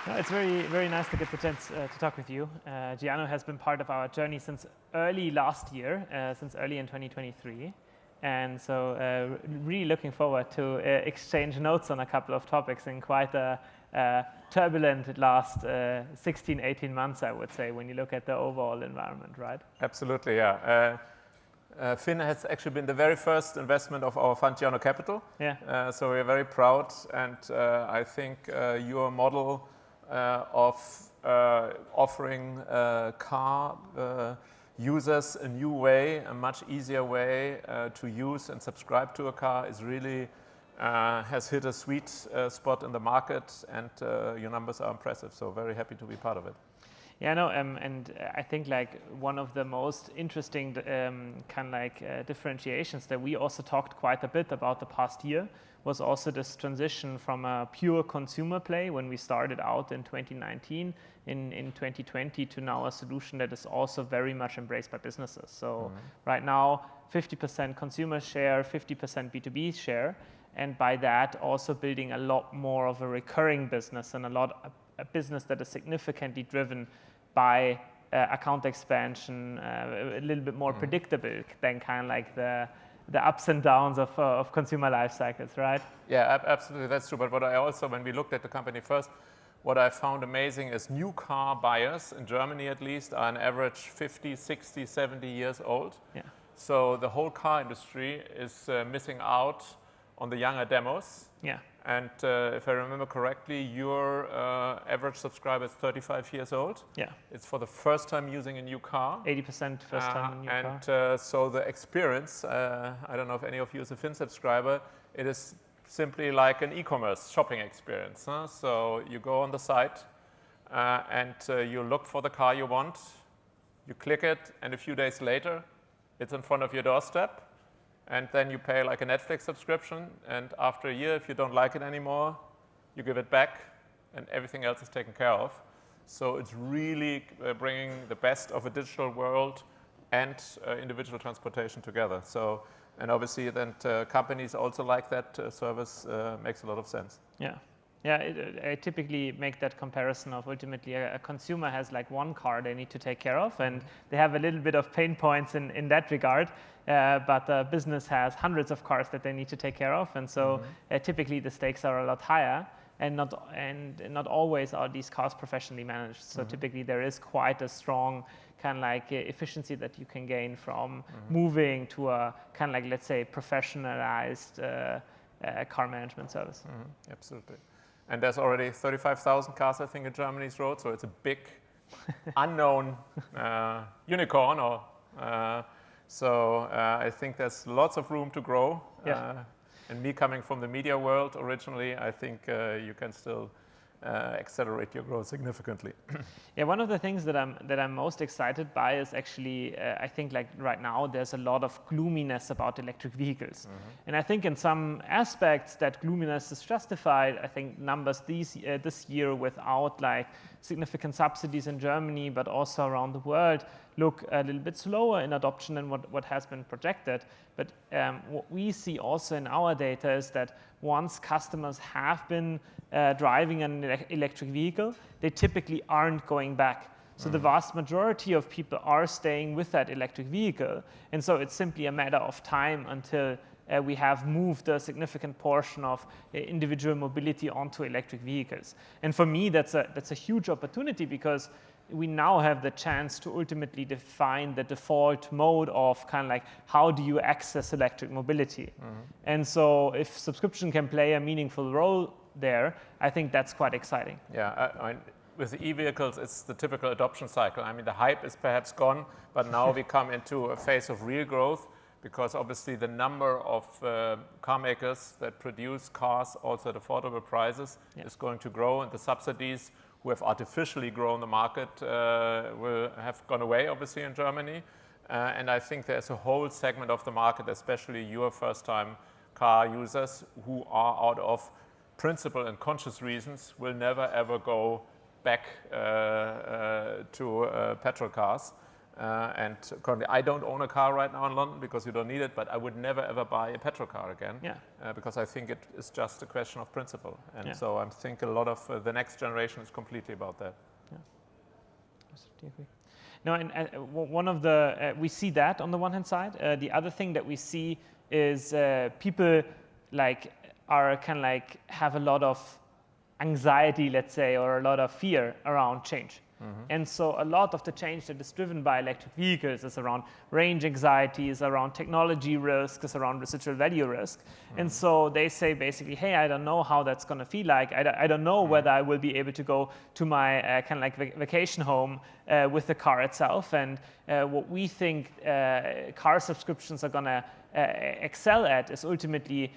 No, it's very nice to get the chance to talk with you. Giano has been part of our journey since early last year, since early in 2023. And so really looking forward to exchange notes on a couple of topics in quite a turbulent last 16, 18 months, I would say, when you look at the overall environment, right? Absolutely, yeah. Finn has actually been the very first investment of our fund, Giano Capital. Yeah. So we're very proud, and I think your model of offering car users a new way, a much easier way to use and subscribe to a car is really has hit a sweet spot in the market, and your numbers are impressive. So very happy to be part of it. Yeah, no, and I think like one of the most interesting differentiations that we also talked quite a bit about the past year was also this transition from a pure consumer play when we started out in 2019 in 2020 to now a solution that is also very much embraced by businesses. So right now 50% consumer share, 50% B2B share, and by that also building a lot more of a recurring business and a business that is significantly driven by account expansion, a little bit more predictable than kind of like the ups and downs of consumer life cycles, right? Yeah, absolutely, that's true. But what I also, when we looked at the company first, what I found amazing is new car buyers, in Germany at least, are on average 50, 60, 70 years old. Yeah. So the whole car industry is missing out on the younger demos. Yeah. And if I remember correctly, your average subscriber is 35 years old. Yeah. It's for the first time using a new car. 80% first time in a new car. And so the experience, I don't know if any of you is a Finn subscriber, it is simply like an e-commerce shopping experience. Huh? So you go on the site and you look for the car you want, you click it, and a few days later, it's in front of your doorstep. And then you pay like a Netflix subscription, and after a year, if you don't like it anymore, you give it back, and everything else is taken care of. So it's really bringing the best of a digital world and individual transportation together. So, and obviously then companies also like that service makes a lot of sense. Yeah. Yeah, I typically make that comparison of ultimately a consumer has like one car they need to take care of, and they have a little bit of pain points in that regard, but a business has hundreds of cars that they need to take care of, and so typically the stakes are a lot higher, and not always are these cars professionally managed. So typically there is quite a strong kind of like efficiency that you can gain from moving to a kind of like, let's say, professionalized car management service. Absolutely. And there's already 35,000 cars, I think, in Germany's road, so it's a big, unknown unicorn. So I think there's lots of room to grow. Yeah. And me coming from the media world originally, I think you can still accelerate your growth significantly. Yeah, one of the things that I'm most excited by is actually, I think like right now there's a lot of gloominess about electric vehicles. And I think in some aspects that gloominess is justified. I think numbers this year without like significant subsidies in Germany, but also around the world, look a little bit slower in adoption than what has been projected. But what we see also in our data is that once customers have been driving an electric vehicle, they typically aren't going back. So the vast majority of people are staying with that electric vehicle. And so it's simply a matter of time until we have moved a significant portion of individual mobility onto electric vehicles. And for me, that's a huge opportunity, because we now have the chance to ultimately define the default mode of kind of like how do you access electric mobility. And so if subscription can play a meaningful role there, I think that's quite exciting. Yeah, with the e-vehicles, it's the typical adoption cycle. I mean, the hype is perhaps gone, but now we come into a phase of real growth, because obviously the number of car makers that produce cars also at affordable prices is going to grow, and the subsidies who have artificially grown the market will have gone away, obviously, in Germany. And I think there's a whole segment of the market, especially your first-time car users, who are out of principle and conscious reasons will never ever go back to petrol cars. And currently, I don't own a car right now in London because you don't need it, but I would never ever buy a petrol car again because I think it is just a question of principle. And so I think a lot of the next generation is completely about that. Yeah, absolutely agree. No, and one of the, we see that on the one hand side. The other thing that we see is people like are kind of like have a lot of anxiety, let's say, or a lot of fear around change. And so a lot of the change that is driven by electric vehicles is around range anxiety, is around technology risk, is around residual value risk. And so they say basically, hey, I don't know how that's going to feel like. I don't know whether I will be able to go to my kind of like vacation home with the car itself. And what we think car subscriptions are going to excel at is ultimately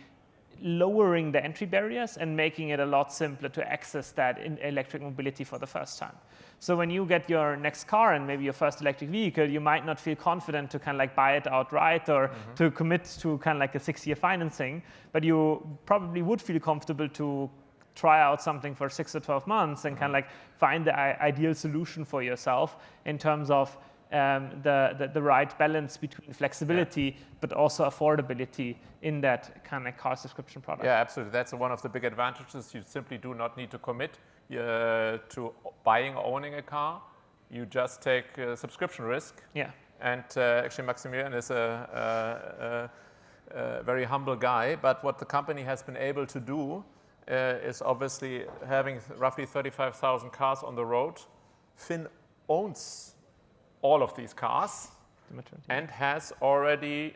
lowering the entry barriers and making it a lot simpler to access that in electric mobility for the first time. So when you get your next car and maybe your first electric vehicle, you might not feel confident to kind of like buy it outright or to commit to kind of like a 6-year financing, but you probably would feel comfortable to try out something for 6 or 12 months and kind of like find the ideal solution for yourself in terms of the right balance between flexibility but also affordability in that kind of car subscription product. Yeah, absolutely. That's one of the big advantages. You simply do not need to commit to buying or owning a car. You just take subscription risk. Yeah. And actually, Maximilian is a very humble guy. But what the company has been able to do is obviously having roughly 35,000 cars on the road. Finn owns all of these cars and has already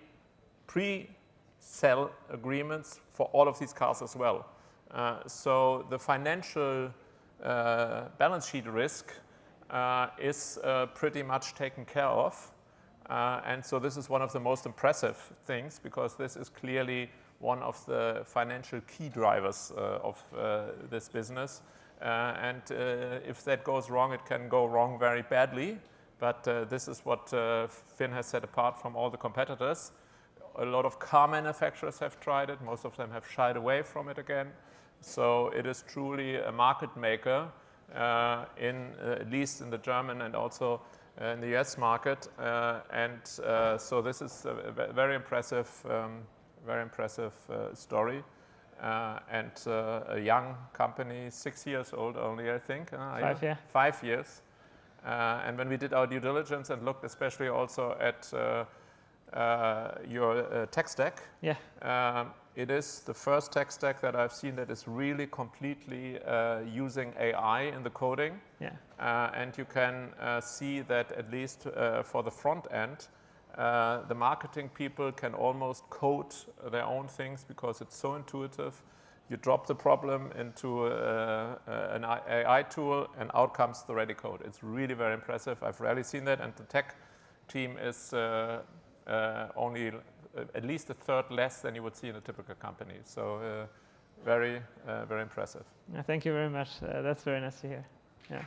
pre-sell agreements for all of these cars as well. So the financial balance sheet risk is pretty much taken care of. And so this is one of the most impressive things because this is clearly one of the financial key drivers of this business. And if that goes wrong, it can go wrong very badly. But this is what Finn has set apart from all the competitors. A lot of car manufacturers have tried it. Most of them have shied away from it again. So it is truly a market maker, at least in the German and also in the US market. So this is a very impressive story. And a young company, 6 years old only, I think. 5 years. 5 years. And when we did our due diligence and looked especially also at your tech stack, it is the first tech stack that I've seen that is really completely using AI in the coding. And you can see that at least for the front end, the marketing people can almost code their own things because it's so intuitive. You drop the problem into an AI tool and out comes the ready code. It's really very impressive. I've rarely seen that, and the tech team is only at least a third less than you would see in a typical company. So very impressive. Thank you very much. That's very nice to hear. Yeah.